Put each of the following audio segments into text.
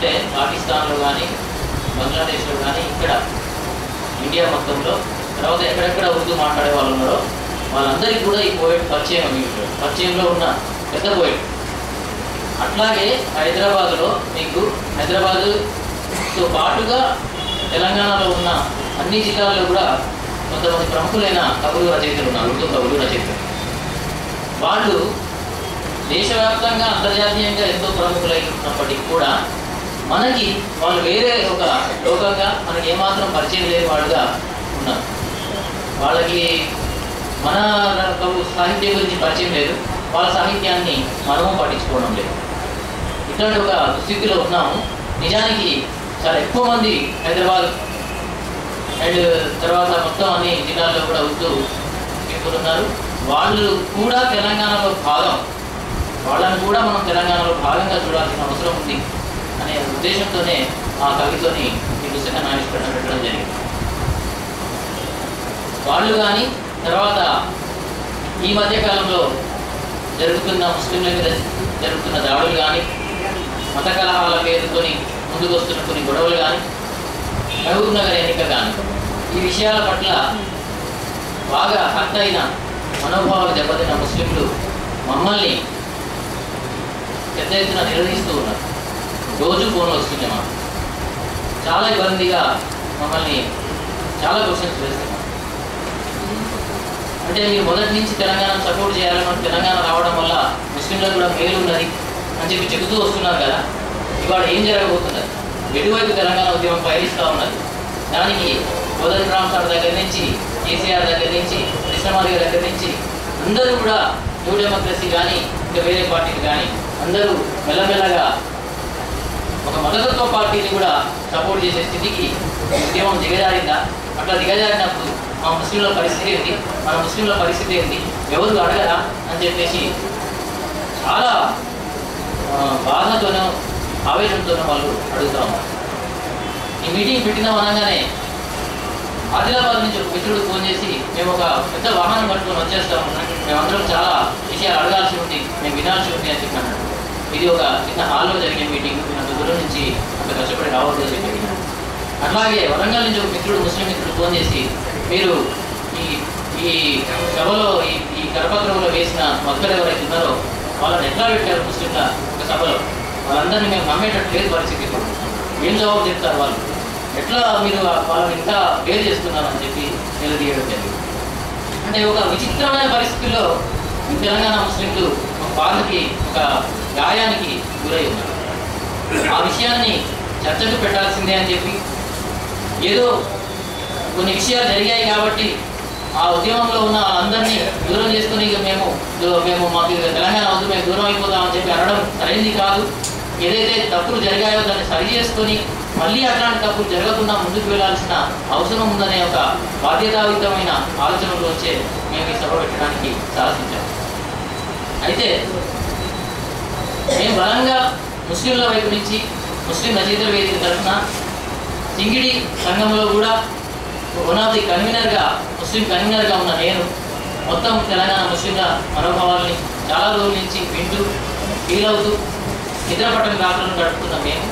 అంటే పాకిస్తాన్లో కానీ బంగ్లాదేశ్లో కానీ ఇక్కడ ఇండియా మొత్తంలో తర్వాత ఎక్కడెక్కడ ఉర్దూ మాట్లాడే వాళ్ళు ఉన్నారో వాళ్ళందరికీ కూడా ఈ పోయిట్ పరిచయంలో ఉన్న పెద్ద పోయిట్. అట్లాగే హైదరాబాద్లో మీకు హైదరాబాదుతో పాటుగా తెలంగాణలో ఉన్న అన్ని జిల్లాల్లో కూడా కొంతమంది ప్రముఖులైన కవులు రచయితలు ఉన్నారు, ఉర్దూ కవులు రచయితలు. వాళ్ళు దేశవ్యాప్తంగా అంతర్జాతీయంగా ఎంతో ప్రముఖులై ఉన్నప్పటికీ కూడా మనకి వాళ్ళు వేరే ఒక లోకంగా మనకి ఏమాత్రం పరిచయం లేని వాళ్ళుగా ఉన్నారు. వాళ్ళకి మన సాహిత్యం గురించి పరిచయం లేదు, వాళ్ళ సాహిత్యాన్ని మనము పట్టించుకోవడం లేదు. ఇట్లాంటి ఒక దుస్థితిలో ఉన్నాము. నిజానికి చాలా ఎక్కువ మంది హైదరాబాద్ అండ్ తర్వాత మొత్తం అన్ని జిల్లాల్లో కూడా ఉర్దూ పీపుల్ ఉన్నారు. వాళ్ళు కూడా తెలంగాణలో భాగం, వాళ్ళని కూడా మనం తెలంగాణలో భాగంగా చూడాల్సిన అవసరం ఉంది అనే ఉద్దేశంతోనే ఆ కవితని ఈ పుస్తకాన్ని ఆవిష్కరణ పెట్టడం జరిగింది. వాళ్ళు కానీ తర్వాత ఈ మధ్యకాలంలో జరుగుతున్న ముస్లింల మీద జరుగుతున్న దాడులు కానీ, మత కలహాల పేరుతోని ముందుకు వస్తున్న కొన్ని గొడవలు కానీ, మహబూబ్ నగర్ ఎన్నిక కానీ, ఈ విషయాల పట్ల బాగా హర్ట్ అయిన మనోభావాలు దెబ్బతిన్న ముస్లింలు మమ్మల్ని పెద్ద ఎత్తున నిలదీస్తూ ఉన్నారు. రోజు ఫోన్లు వస్తుంది మాకు, చాలా ఇబ్బందిగా మమ్మల్ని చాలా క్వశ్చన్స్ వేస్తున్నారు. అంటే మీరు మొదటి నుంచి తెలంగాణను సపోర్ట్ చేయాలని, తెలంగాణ రావడం వల్ల ముస్లింలకు కూడా మేలు ఉన్నది అని చెప్పి చెబుతూ వస్తున్నారు కదా, ఇవాళ ఏం జరగబోతున్నది? ఎటువైపు తెలంగాణ ఉద్యమం పయనిస్తూ ఉన్నది? దానికి కోదండరామ్ సార్ దగ్గర నుంచి, కేసీఆర్ దగ్గర నుంచి, కృష్ణమారి గారి దగ్గర నుంచి అందరూ కూడా న్యూ డెమోక్రసీ కానీ ఇంకా వేరే పార్టీలు కానీ అందరూ మెల్లమెల్లగా ఒక మతతత్వ పార్టీని కూడా సపోర్ట్ చేసే స్థితికి ఉద్యమం దిగజారిందా? అట్లా దిగజారినప్పుడు మా ముస్లింల పరిస్థితి ఏంటి, మన ముస్లింల పరిస్థితి ఏంటి, ఎవరు అడగరా అని చెప్పేసి చాలా బాధతోనో ఆవేశంతోనో వాళ్ళు అడుగుతూ ఉన్నారు. ఈ మీటింగ్ పెట్టినాం అనగానే ఆదిలాబాద్ నుంచి ఒక మిత్రుడు ఫోన్ చేసి మేము ఒక పెద్ద వాహనం పట్టుకొని వచ్చేస్తాము, మేమందరం చాలా విషయాలు అడగాల్సి ఉంది, మేము వినాల్సి ఉంది అని చెప్పి. ఇది ఒక చిన్న హాల్లో జరిగే మీటింగ్, అంత దూరం నుంచి అంత కష్టపడి రావద్దు అని చెప్పి. అట్లాగే వరంగల్ నుంచి ఒక మిత్రుడు, ముస్లిం మిత్రుడు ఫోన్ చేసి మీరు ఈ సభలో ఈ కరపత్రంలో వేసిన మొక్కలు ఎవరైతే ఉన్నారో వాళ్ళని ఎట్లా పెట్టారు ముస్లింల ఒక సభలో, వాళ్ళందరినీ మేము నమ్మేటట్టు లేదు పరిస్థితి, ఏం జవాబు చెప్తారు వాళ్ళు, ఎట్లా మీరు వాళ్ళని ఇంకా వేరు చేస్తున్నారని చెప్పి నిలదీయడం జరిగింది. అంటే ఒక విచిత్రమైన పరిస్థితుల్లో తెలంగాణ ముస్లింలు ఒక బాధకి, ఒక గాయానికి గురై ఉన్నారు. ఆ విషయాన్ని చర్చకు పెట్టాల్సిందే అని చెప్పి, ఏదో కొన్ని విషయాలు జరిగాయి కాబట్టి ఆ ఉద్యమంలో ఉన్న అందరినీ దూరం చేసుకుని మేము మాకు తెలంగాణ వద్దు, మేము దూరం అయిపోతామని చెప్పి అనడం సరైనది కాదు. ఏదైతే తప్పులు జరిగాయో దాన్ని సరి చేసుకొని మళ్ళీ అట్లాంటి తప్పులు జరగకుండా ముందుకు వెళ్లాల్సిన అవసరం ఉందనే ఒక బాధ్యతాయుతమైన ఆలోచనలోంచే మేము ఈ సభ పెట్టడానికి సాహసించాము. అయితే మేము బలంగా ముస్లింల వైపు నుంచి ముస్లిం రచయితల వేదిక తరఫున సింగిడి సంఘంలో కూడా వన్ ఆఫ్ ది కన్వీనర్గా, ముస్లిం కన్వీనర్గా ఉన్న నేను మొత్తం తెలంగాణ ముస్లింల మనోభావాల్ని చాలా రోజుల నుంచి వింటూ ఫీల్ అవుతూ నిద్రపట్టని రాత్రులను గడుపుతున్నాం. మేము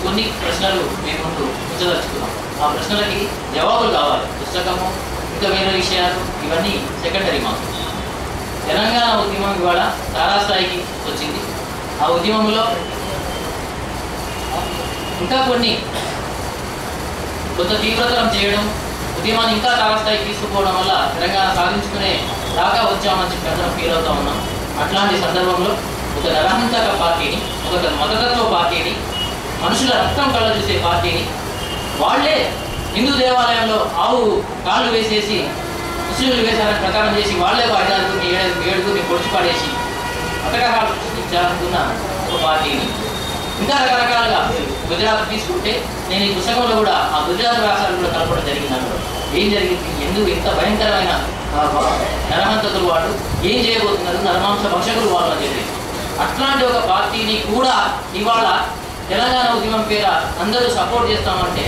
కొన్ని ప్రశ్నలు మేము ముందు ఉంచదలుచుకున్నాం. ఆ ప్రశ్నలకి జవాబులు కావాలి. పుస్తకము ఇంకా వేరే విషయాలు ఇవన్నీ సెకండరీ మాకు. తెలంగాణ ఉద్యమం ఇవాళ తారాస్థాయికి వచ్చింది. ఆ ఉద్యమంలో ఇంకా కొంత తీవ్రతరం చేయడం, ఉద్యమాన్ని ఇంకా తారాస్థాయికి తీసుకుపోవడం వల్ల తెలంగాణ సాధించుకునే దాకా వచ్చామని చెప్పి అందరం ఫీల్ అవుతా ఉన్నాం. అట్లాంటి సందర్భంలో ఒక నరహంతక పార్టీని, ఒక మతతత్వ పార్టీని, మనుషుల రక్తం కళ్ళ చూసే పార్టీని, వాళ్లే హిందూ దేవాలయంలో ఆవు కాళ్ళు వేసేసి ముస్లింలు వేసారని ప్రచారం చేసి వాళ్లే 5-6-7 పొడిచి పడేసి అతకహాలు సృష్టించాలనుకున్న ఒక పార్టీని, ఇంకా రకరకాలుగా గుజరాత్ తీసుకుంటే నేను ఈ పుస్తకంలో కూడా ఆ గుజరాత్ రాష్ట్రాలు కూడా కలపడం జరిగింది. ఏం జరిగింది, ఎందుకు ఇంత భయంకరమైన నరహంతకులు వాళ్ళు ఏం చేయబోతున్నారు, నరమాంస భక్షకులు వాళ్ళు అని చెప్పి అట్లాంటి ఒక పార్టీని కూడా ఇవాళ తెలంగాణ ఉద్యమం పేర అందరూ సపోర్ట్ చేస్తామంటే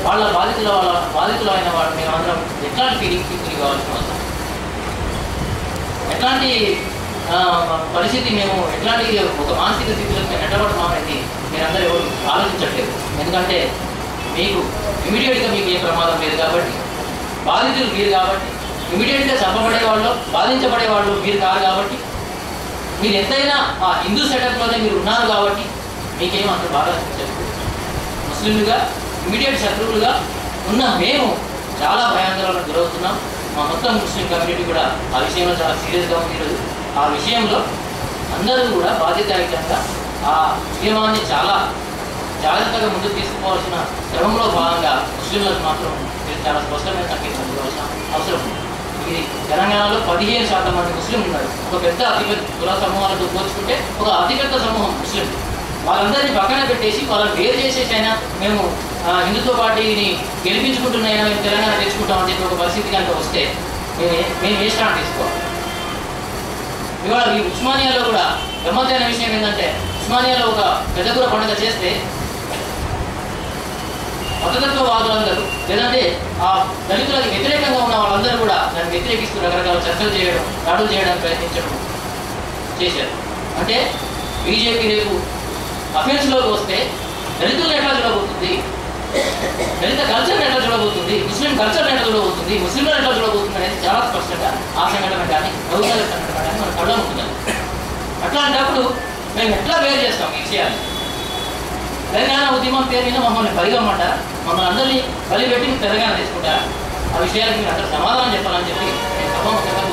వాళ్ళ బాధితులు అయిన వాళ్ళు మేమందరం ఎట్లాంటి ఫీలింగ్ కావాల్సిన అవసరం, ఎట్లాంటి పరిస్థితి, మేము ఎట్లాంటి ఒక మానసిక స్థితిలో మేము నెట్టబడతామనేది మీరు మీరందరూ ఎవరు ఆలోచించట్లేదు. ఎందుకంటే మీకు ఇమీడియట్గా మీకు ఏ ప్రమాదం లేదు కాబట్టి, బాధితులు మీరు కాబట్టి, ఇమీడియట్గా చంపబడే వాళ్ళు బాధించబడే వాళ్ళు మీరు కాదు కాబట్టి, మీరు ఎంతైనా ఆ హిందూ సెటప్లోనే మీరు ఉన్నారు కాబట్టి మీకేం అంత బాగా చెప్పు. ముస్లింలుగా ఇమీడియట్ శత్రువులుగా ఉన్న మేము చాలా భయాందోళనకు గురవుతున్నాం. మా మొత్తం ముస్లిం కమ్యూనిటీ కూడా ఆ విషయంలో చాలా సీరియస్గా ఉంది ఈరోజు. ఆ విషయంలో అందరూ కూడా బాధ్యతాయుతంగా ఆ ఉద్యమాన్ని చాలా జాగ్రత్తగా ముందుకు తీసుకుపోవాల్సిన క్రమంలో భాగంగా ముస్లింలకు మాత్రం మీరు చాలా స్పష్టమైన సంకేతం ఇవ్వాల్సిన అవసరం ఉంది. ఇది తెలంగాణలో 15% మంది ముస్లిం ఉన్నారు. ఒక పెద్ద అతిపెద్ద కుల సమూహాలతో పోల్చుకుంటే ఒక అతిపెద్ద సమూహం ముస్లిం. వాళ్ళందరినీ పక్కన పెట్టేసి వాళ్ళని వేరు చేసేసైనా మేము హిందుత్వ పార్టీని గెలిపించుకుంటున్నాయినా మేము తెలంగాణ తెచ్చుకుంటామని చెప్పి ఒక పరిస్థితి కనుక వస్తే మేము ఏ స్టాండ్ తీసుకోవాలి? ఇవాళ ఈ ఉస్మానియాలో కూడా గమ్మత్తైన విషయం ఏంటంటే, ఉస్మానియాలో ఒక పెద్దకూర పండుగ చేస్తే మతతత్వవాదులందరూ లేదంటే ఆ దళితులకు వ్యతిరేకంగా ఉన్న వాళ్ళందరూ కూడా దాన్ని వ్యతిరేకిస్తూ రకరకాల చర్చలు చేయడం, దాడులు చేయడానికి ప్రయత్నించడం చేశారు. అంటే బీజేపీ రేపు అఫెన్స్లోకి వస్తే దళితులను ఎట్లా చూడబోతుంది, దళిత కల్చర్ని ఎట్లా చూడబోతుంది, ముస్లిం కల్చర్ని ఎట్లా చూడబోతుంది, ముస్లింలను ఎట్లా చూడబోతుంది అనేది చాలా స్పష్టంగా ఆ సంఘటన కానీ నౌకల సంఘటన కానీ మన కళ్ళ ఉంటుంది. అట్లాంటప్పుడు మేము ఎట్లా వేరు చేస్తాం ఈ విషయాన్ని? తెలంగాణ ఉద్యమం పేరు మీద మమ్మల్ని బలిగమ్మంటారా? మమ్మల్ని అందరినీ బలి పెట్టి తెలంగాణ తీసుకుంటారా? ఆ విషయానికి మీరు అందరూ సమాధానం చెప్పాలని చెప్పి నేను సభాముఖంగా